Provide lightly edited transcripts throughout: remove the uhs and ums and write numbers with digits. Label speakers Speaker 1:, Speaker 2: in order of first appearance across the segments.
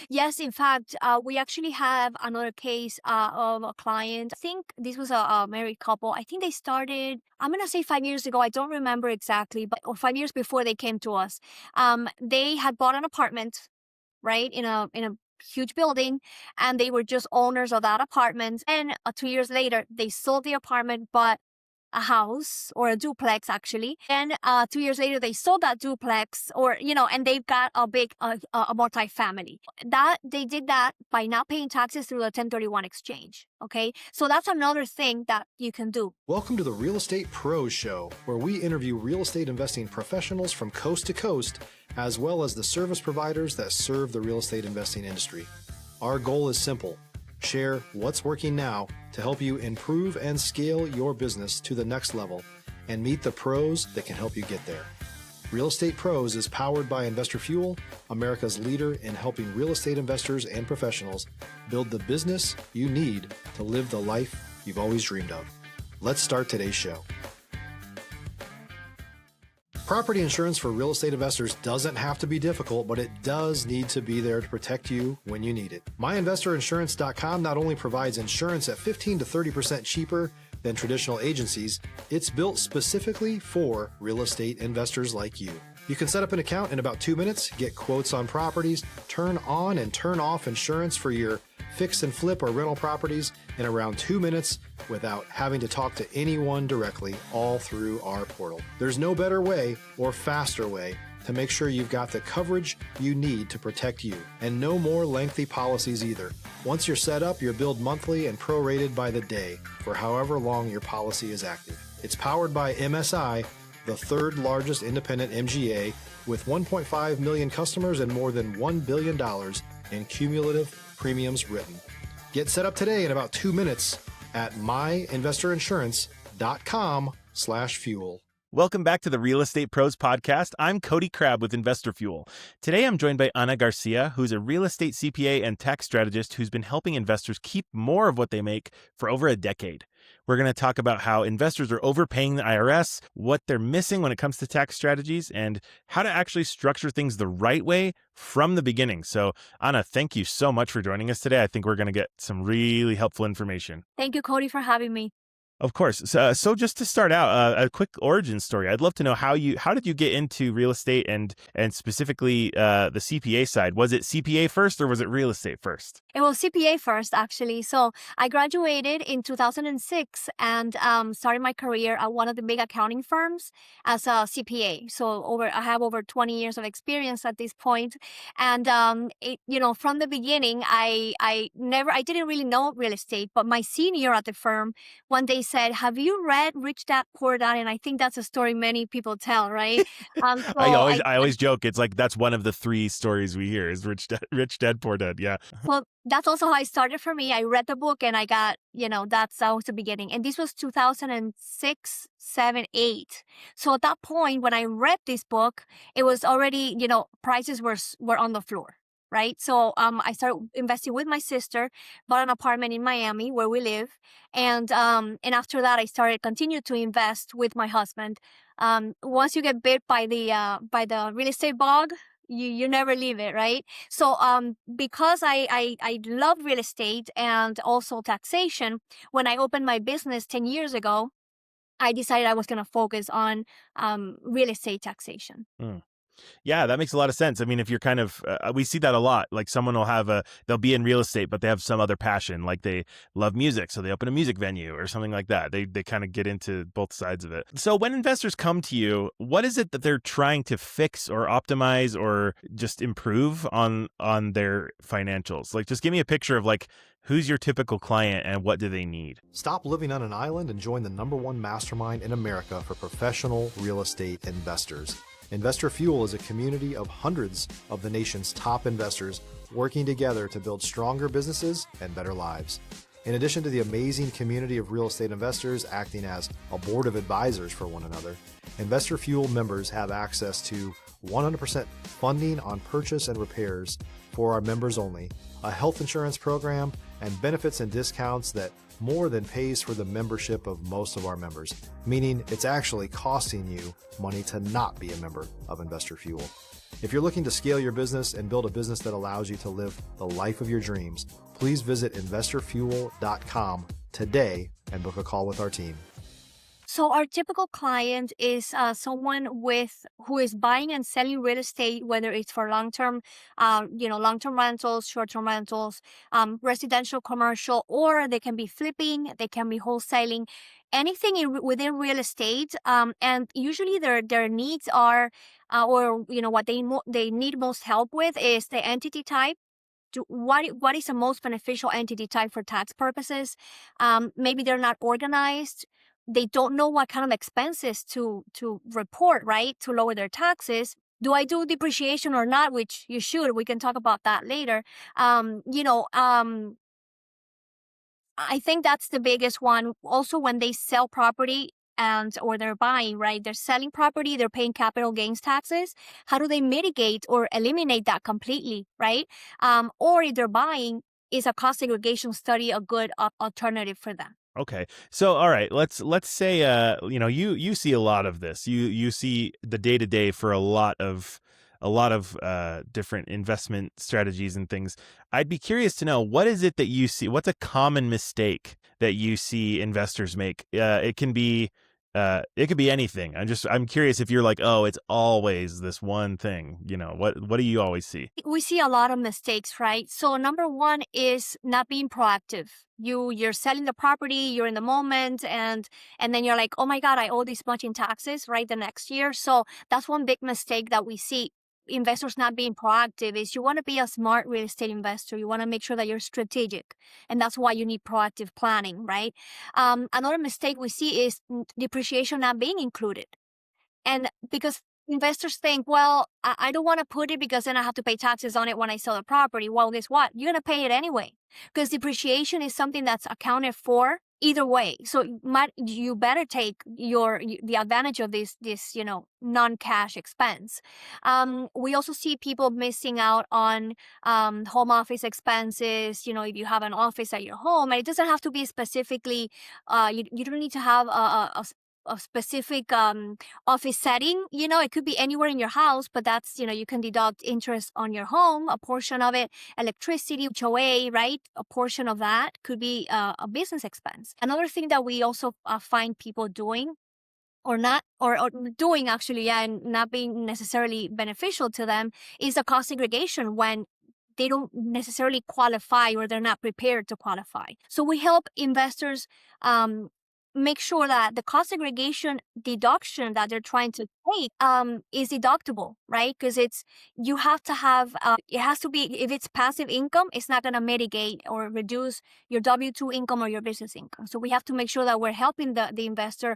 Speaker 1: Yes, in fact, we actually have another case of a client. I think this was a married couple. I think they started, I'm going to say 5 years ago. I don't remember exactly, but or 5 years before they came to us. They had bought an apartment, right, in a huge building, and they were just owners of that apartment. And 2 years later, they sold the apartment, but a house or a duplex actually. And 2 years later, they sold that duplex and they've got a big, a multi-family. That they did that by not paying taxes through the 1031 exchange. Okay. So that's another thing that you can do.
Speaker 2: Welcome to the Real Estate Pros Show, where we interview real estate investing professionals from coast to coast, as well as the service providers that serve the real estate investing industry. Our goal is simple: share what's working now to help you improve and scale your business to the next level and meet the pros that can help you get there. Real Estate Pros is powered by Investor Fuel, America's leader in helping real estate investors and professionals build the business you need to live the life you've always dreamed of. Let's start today's show. Property insurance for real estate investors doesn't have to be difficult, but it does need to be there to protect you when you need it. MyInvestorInsurance.com not only provides insurance at 15 to 30% cheaper than traditional agencies, it's built specifically for real estate investors like you. You can set up an account in about 2 minutes, get quotes on properties, turn on and turn off insurance for your fix and flip or rental properties in around 2 minutes without having to talk to anyone directly, all through our portal. There's no better way or faster way to make sure you've got the coverage you need to protect you, and no more lengthy policies either. Once you're set up, you're billed monthly and prorated by the day for however long your policy is active. It's powered by MSI, the third largest independent MGA, with 1.5 million customers and more than $1 billion in cumulative premiums written. Get set up today in about 2 minutes at myinvestorinsurance.com/fuel.
Speaker 3: Welcome back to the Real Estate Pros Podcast. I'm Cody Crabb with Investor Fuel. Today I'm joined by Ana Garcia, who's a real estate CPA and tax strategist who's been helping investors keep more of what they make for over a decade. We're going to talk about how investors are overpaying the IRS, what they're missing when it comes to tax strategies, and how to actually structure things the right way from the beginning. So, Ana, thank you so much for joining us today. I think we're going to get some really helpful information.
Speaker 1: Thank you, Cody, for having me.
Speaker 3: Of course. So just to start out, a quick origin story. I'd love to know how did you get into real estate and specifically the CPA side? Was it CPA first or was it real estate first?
Speaker 1: It was CPA first, actually. So I graduated in 2006 and started my career at one of the big accounting firms as a CPA. So I have over 20 years of experience at this point. And from the beginning, I didn't really know real estate, but my senior at the firm one day said, "Have you read Rich Dad Poor Dad?" And I think that's a story many people tell, right?
Speaker 3: I always joke. It's like that's one of the 3 stories we hear is Rich Dad Poor Dad. Yeah.
Speaker 1: Well, that's also how it started for me. I read the book and I got, that was the beginning. And this was 2006, 7, 8. So at that point, when I read this book, it was already, prices were on the floor. Right. So I started investing with my sister, bought an apartment in Miami where we live. And after that, I continued to invest with my husband. Once you get bit by the real estate bug, you never leave it. Right. So because I love real estate and also taxation, when I opened my business 10 years ago, I decided I was going to focus on real estate taxation.
Speaker 3: Yeah, that makes a lot of sense. I mean, if you're kind of, we see that a lot. Like someone will they'll be in real estate, but they have some other passion. Like they love music, so they open a music venue or something like that. They kind of get into both sides of it. So when investors come to you, what is it that they're trying to fix or optimize or just improve on their financials? Like, just give me a picture of like, who's your typical client and what do they need?
Speaker 2: Stop living on an island and join the #1 mastermind in America for professional real estate investors. Investor Fuel is a community of hundreds of the nation's top investors working together to build stronger businesses and better lives. In addition to the amazing community of real estate investors acting as a board of advisors for one another, Investor Fuel members have access to 100% funding on purchase and repairs for our members only, a health insurance program, and benefits and discounts that more than pays for the membership of most of our members, meaning it's actually costing you money to not be a member of Investor Fuel. If you're looking to scale your business and build a business that allows you to live the life of your dreams, please visit investorfuel.com today and book a call with our team.
Speaker 1: So our typical client is someone who is buying and selling real estate, whether it's for long-term rentals, short-term rentals, residential, commercial, or they can be flipping, they can be wholesaling, anything within real estate. And usually their needs are, what they need most help with is the entity type. What is the most beneficial entity type for tax purposes? Maybe they're not organized. They don't know what kind of expenses to report, right, to lower their taxes. Do I do depreciation or not? Which you should. We can talk about that later. I think that's the biggest one. Also, when they sell property or they're buying, right? They're selling property, they're paying capital gains taxes. How do they mitigate or eliminate that completely, right? Or if they're buying, is a cost segregation study a good alternative for them?
Speaker 3: Okay. So, all right, let's say, you see a lot of this. You see the day-to-day for a lot of different investment strategies and things. I'd be curious to know, what is it that you see? What's a common mistake that you see investors make? It could be anything. I'm curious if you're like, oh, it's always this one thing. What do you always see?
Speaker 1: We see a lot of mistakes, right? So number one is not being proactive. You're selling the property, you're in the moment, and then you're like, oh my God, I owe this much in taxes, right, the next year. So that's one big mistake that we see. Investors not being proactive is you want to be a smart real estate investor. You want to make sure that you're strategic. And that's why you need proactive planning, right? Another mistake we see is depreciation not being included. And because investors think, well, I don't want to put it because then I have to pay taxes on it when I sell the property. Well, guess what? You're going to pay it anyway, because depreciation is something that's accounted for either way. So you better take the advantage of this non-cash expense. We also see people missing out on home office expenses. If you have an office at your home, and it doesn't have to be specifically, you don't need to have a specific office setting. It could be anywhere in your house, but that's, you can deduct interest on your home, a portion of it, electricity, HOA, right? A portion of that could be a business expense. Another thing that we also find people doing or doing actually, and not being necessarily beneficial to them, is the cost segregation when they don't necessarily qualify or they're not prepared to qualify. So we help investors make sure that the cost segregation deduction that they're trying to take is deductible, right? Because you have to have, it has to be, if it's passive income, it's not going to mitigate or reduce your W-2 income or your business income. So we have to make sure that we're helping the investor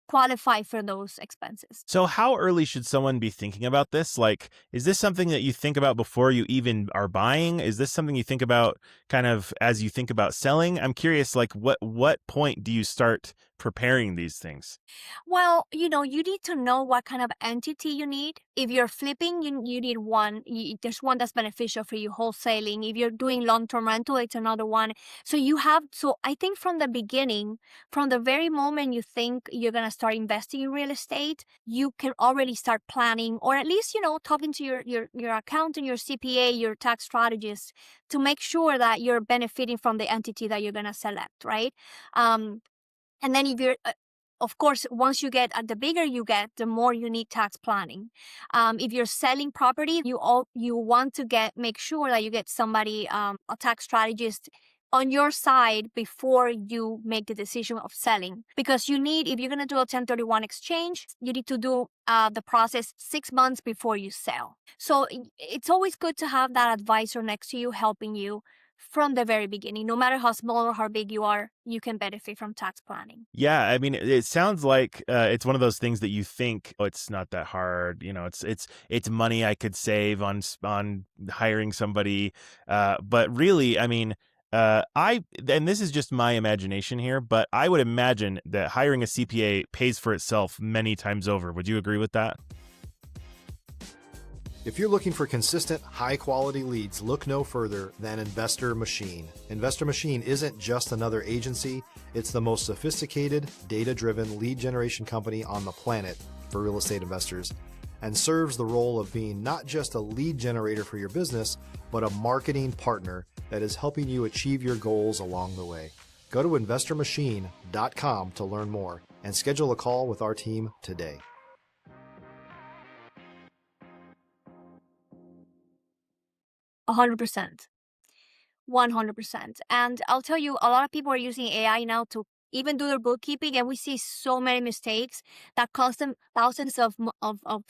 Speaker 1: qualify for those expenses.
Speaker 3: So how early should someone be thinking about this? Like, is this something that you think about before you even are buying? Is this something you think about kind of as you think about selling? I'm curious, like, what point do you start preparing these things?
Speaker 1: Well, you need to know what kind of entity you need. If you're flipping, you need one. There's one that's beneficial for you, wholesaling. If you're doing long-term rental, it's another one. So I think from the beginning, from the very moment you think you're going to start investing in real estate, you can already start planning, or at least, talking to your accountant, your CPA, your tax strategist, to make sure that you're benefiting from the entity that you're going to select, right? And then if you're, of course, once you get, the bigger you get, the more you need tax planning. If you're selling property, you want to make sure that you get somebody, a tax strategist on your side before you make the decision of selling. Because if you're going to do a 1031 exchange, you need to do the process 6 months before you sell. So it's always good to have that advisor next to you, helping you from the very beginning. No matter how small or how big you are, you can benefit from tax planning.
Speaker 3: Yeah, I mean, it sounds like it's one of those things that you think, oh, it's not that hard. It's money I could save on hiring somebody. But really, I mean, and this is just my imagination here, but I would imagine that hiring a CPA pays for itself many times over. Would you agree with that?
Speaker 2: If you're looking for consistent, high-quality leads, look no further than Investor Machine. Investor Machine isn't just another agency. It's the most sophisticated, data-driven lead generation company on the planet for real estate investors. and serves the role of being not just a lead generator for your business, but a marketing partner that is helping you achieve your goals along the way. Go to investormachine.com to learn more and schedule a call with our team today.
Speaker 1: A 100%. 100%. And I'll tell you, a lot of people are using AI now to even do their bookkeeping, and we see so many mistakes that cost them thousands of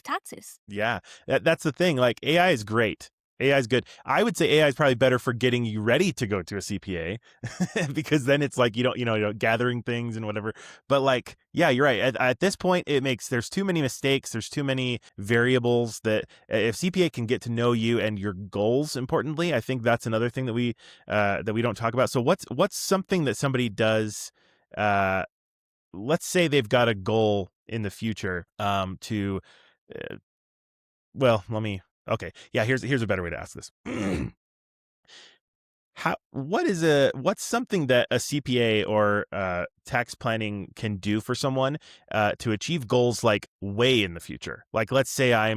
Speaker 1: taxes.
Speaker 3: Yeah, that's the thing. Like, AI is great. AI is good. I would say AI is probably better for getting you ready to go to a CPA because then it's like, gathering things and whatever. But like, yeah, you're right. At this point, there's too many mistakes. There's too many variables that if CPA can get to know you and your goals, importantly, I think that's another thing that we don't talk about. So what's something that somebody does, let's say they've got a goal in the future, to, okay. Yeah, here's a better way to ask this. What's something that a CPA or tax planning can do for someone to achieve goals like way in the future? Like, let's say I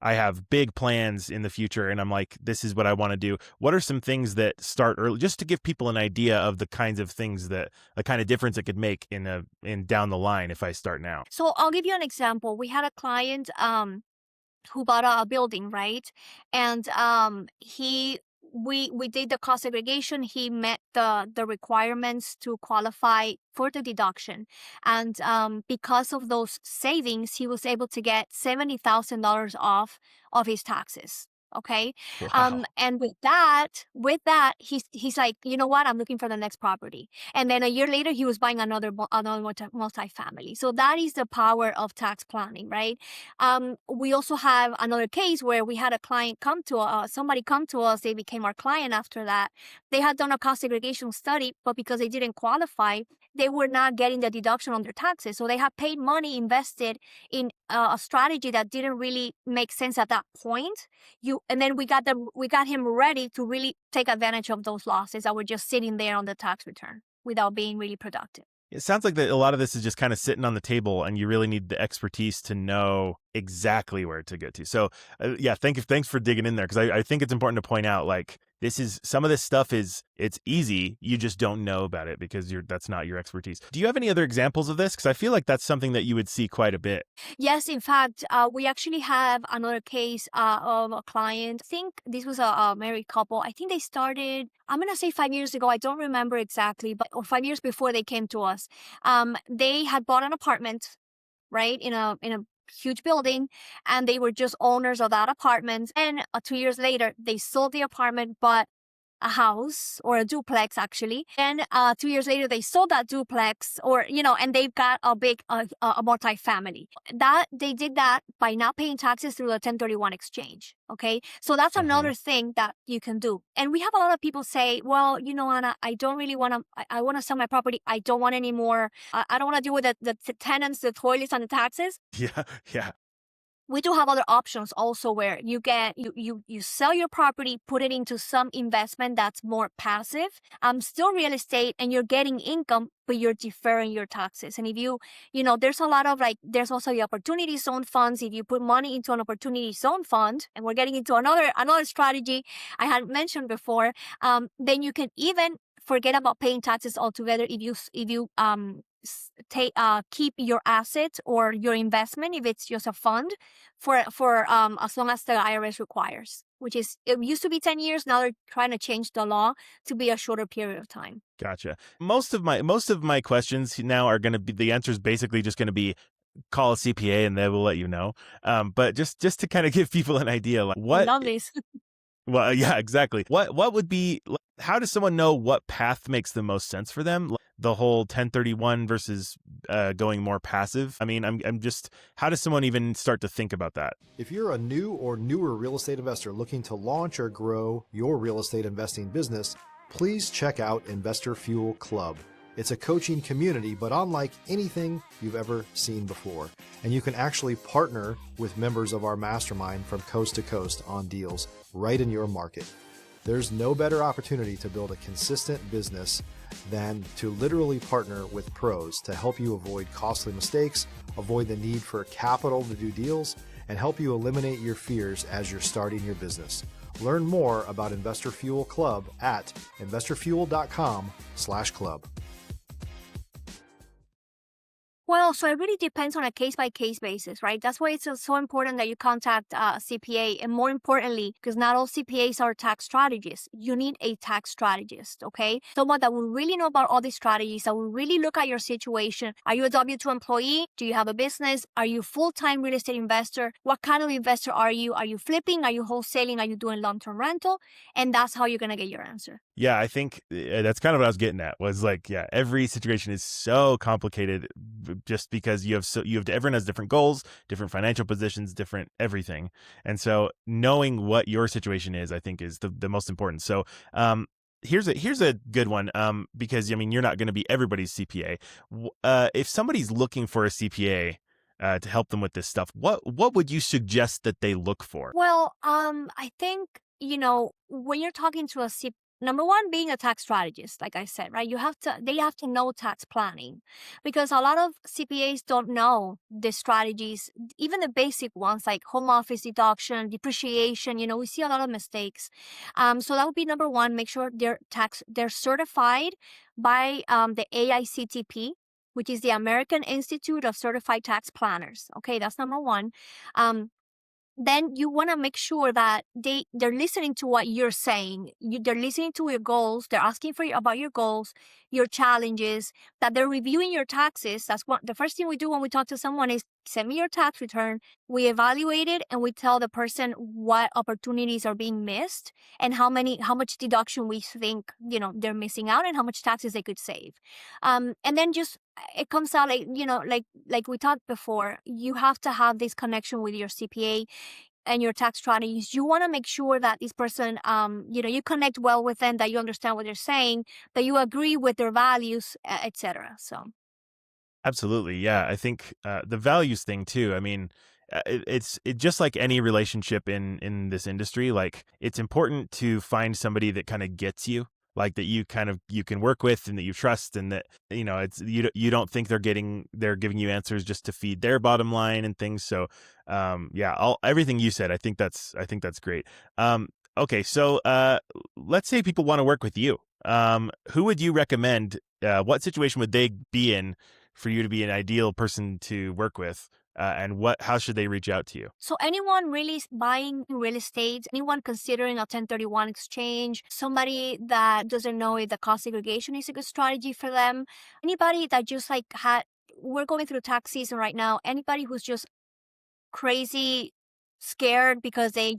Speaker 3: have big plans in the future and I'm like, this is what I want to do. What are some things that start early, just to give people an idea of the kinds of things the kind of difference it could make in down the line if I start now?
Speaker 1: So I'll give you an example. We had a client who bought a building, right? And we did the cost segregation. He met the requirements to qualify for the deduction, and because of those savings, he was able to get $70,000 off of his taxes. Okay.
Speaker 3: Wow.
Speaker 1: And with that, he's like, you know what? I'm looking for the next property. And then a year later, he was buying another multifamily. So that is the power of tax planning, right? We also have another case where we had a client somebody come to us. They became our client after that. They had done a cost segregation study, but because they didn't qualify, they were not getting the deduction on their taxes. So they had paid money invested in a strategy that didn't really make sense at that point. And then we got him ready to really take advantage of those losses that were just sitting there on the tax return without being really productive.
Speaker 3: It sounds like that a lot of this is just kind of sitting on the table, and you really need the expertise to know exactly where to get to. So, yeah, thanks for digging in there, because I think it's important to point out, like, some of this stuff it's easy. You just don't know about it because that's not your expertise. Do you have any other examples of this? Because I feel like that's something that you would see quite a bit.
Speaker 1: Yes, in fact, we actually have another case of a client. I think this was a married couple. I think they started, I'm going to say 5 years ago. I don't remember exactly, or 5 years before they came to us. They had bought an apartment, right, in a huge building, and they were just owners of that apartment. And 2 years later, they sold the apartment, but a house or a duplex actually. And 2 years later, they sold that duplex, and they've got a big a multifamily. That they did that by not paying taxes through the 1031 exchange. Okay, so that's another thing that you can do. And we have a lot of people say, well, Ana, I don't really want to. I want to sell my property. I don't want any more. I don't want to deal with the tenants, the toilets, and the taxes.
Speaker 3: Yeah.
Speaker 1: We do have other options also where you sell your property, put it into some investment that's more passive, still real estate, and you're getting income, but you're deferring your taxes. And if there's a lot of there's also the opportunity zone funds. If you put money into an opportunity zone fund, and we're getting into another strategy I had mentioned before, then you can even forget about paying taxes altogether if you keep your asset or your investment, if it's just a fund, for as long as the IRS requires, which is, it used to be 10 years. Now they're trying to change the law to be a shorter period of time.
Speaker 3: Gotcha. Most of my questions now are going to be, the answer is basically just going to be, call a CPA and they will let you know. But just to kind of give people an idea, like what.
Speaker 1: I love this.
Speaker 3: Well, yeah, exactly. What would be, how does someone know what path makes the most sense for them? The whole 1031 versus going more passive. I mean, I'm just, how does someone even start to think about that?
Speaker 2: If you're a new or newer real estate investor looking to launch or grow your real estate investing business, please check out Investor Fuel Club. It's a coaching community, but unlike anything you've ever seen before. And you can actually partner with members of our mastermind from coast to coast on deals right in your market. There's no better opportunity to build a consistent business than to literally partner with pros to help you avoid costly mistakes, avoid the need for capital to do deals, and help you eliminate your fears as you're starting your business. Learn more about Investor Fuel Club at investorfuel.com/club.
Speaker 1: Well, so it really depends on a case-by-case basis, right? That's why it's so important that you contact a CPA. And more importantly, because not all CPAs are tax strategists, you need a tax strategist, okay? Someone that will really know about all these strategies, that will really look at your situation. Are you a W-2 employee? Do you have a business? Are you a full-time real estate investor? What kind of investor are you? Are you flipping? Are you wholesaling? Are you doing long-term rental? And that's how you're going to get your answer.
Speaker 3: Yeah, I think that's kind of what I was getting at, was like, yeah, every situation is so complicated just because everyone has different goals, different financial positions, different everything. And so knowing what your situation is, I think, is the most important. So here's a good one, because I mean, you're not going to be everybody's CPA. If somebody's looking for a CPA to help them with this stuff, what would you suggest that they look for?
Speaker 1: Well, I think, when you're talking to a CPA, number one, being a tax strategist, like I said, right? They have to know tax planning, because a lot of CPAs don't know the strategies, even the basic ones like home office deduction, depreciation. We see a lot of mistakes. So that would be number one. Make sure they're certified by the AICTP, which is the American Institute of Certified Tax Planners. Okay, that's number one. Then you want to make sure that they're listening to what you're saying. They're listening to your goals. They're asking about your goals, your challenges, that they're reviewing your taxes. That's the first thing we do when we talk to someone is send me your tax return. We evaluate it and we tell the person what opportunities are being missed and how much deduction we think, they're missing out and how much taxes they could save. And then just, it comes out like we talked before, you have to have this connection with your CPA and your tax strategies. You want to make sure that this person, you connect well with them, that you understand what they're saying, that you agree with their values, etc. So.
Speaker 3: Absolutely. Yeah. I think the values thing too. I mean, it's just like any relationship in this industry. Like, it's important to find somebody that kind of gets you, like that you can work with and that you trust, and that, it's, you don't think they're giving you answers just to feed their bottom line and things. So, everything you said, I think that's great. Okay. So, let's say people want to work with you. Who would you recommend? What situation would they be in for you to be an ideal person to work with? And how should they reach out to you?
Speaker 1: So anyone really buying real estate, anyone considering a 1031 exchange, somebody that doesn't know if the cost segregation is a good strategy for them, anybody that just we're going through tax season right now, anybody who's just crazy scared because they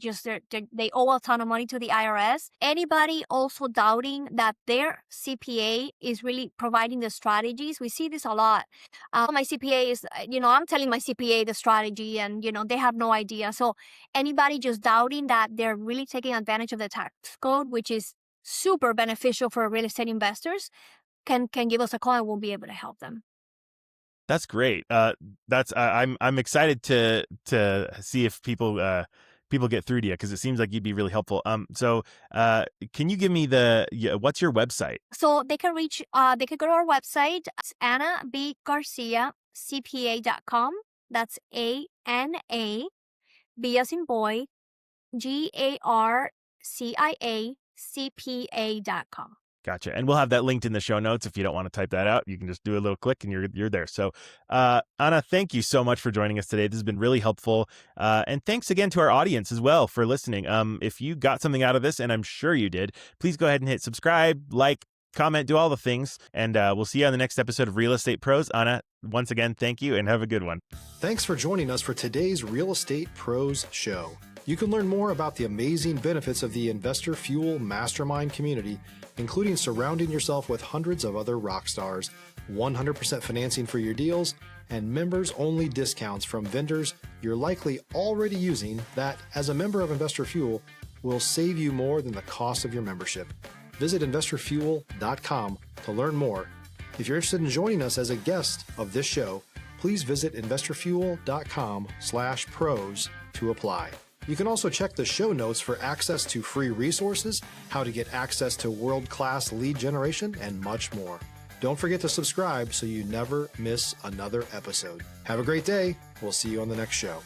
Speaker 1: owe a ton of money to the IRS. Anybody also doubting that their CPA is really providing the strategies. We see this a lot. My CPA is, I'm telling my CPA the strategy and, they have no idea. So anybody just doubting that they're really taking advantage of the tax code, which is super beneficial for real estate investors, can give us a call and we'll be able to help them.
Speaker 3: That's great. I'm excited to see if people get through to you, because it seems like you'd be really helpful. So can you give me what's your website?
Speaker 1: So they can they can go to our website. It's Ana B. Garcia CPA.com. That's ANA B as in boy GARCIA CPA.com.
Speaker 3: Gotcha. And we'll have that linked in the show notes. If you don't want to type that out, you can just do a little click and you're there. So, Ana, thank you so much for joining us today. This has been really helpful. And thanks again to our audience as well for listening. If you got something out of this, and I'm sure you did, please go ahead and hit subscribe, like, comment, do all the things. And we'll see you on the next episode of Real Estate Pros. Ana, once again, thank you and have a good one.
Speaker 2: Thanks for joining us for today's Real Estate Pros show. You can learn more about the amazing benefits of the Investor Fuel Mastermind community, including surrounding yourself with hundreds of other rock stars, 100% financing for your deals, and members-only discounts from vendors you're likely already using that, as a member of Investor Fuel, will save you more than the cost of your membership. Visit investorfuel.com to learn more. If you're interested in joining us as a guest of this show, please visit investorfuel.com/pros to apply. You can also check the show notes for access to free resources, how to get access to world-class lead generation, and much more. Don't forget to subscribe so you never miss another episode. Have a great day. We'll see you on the next show.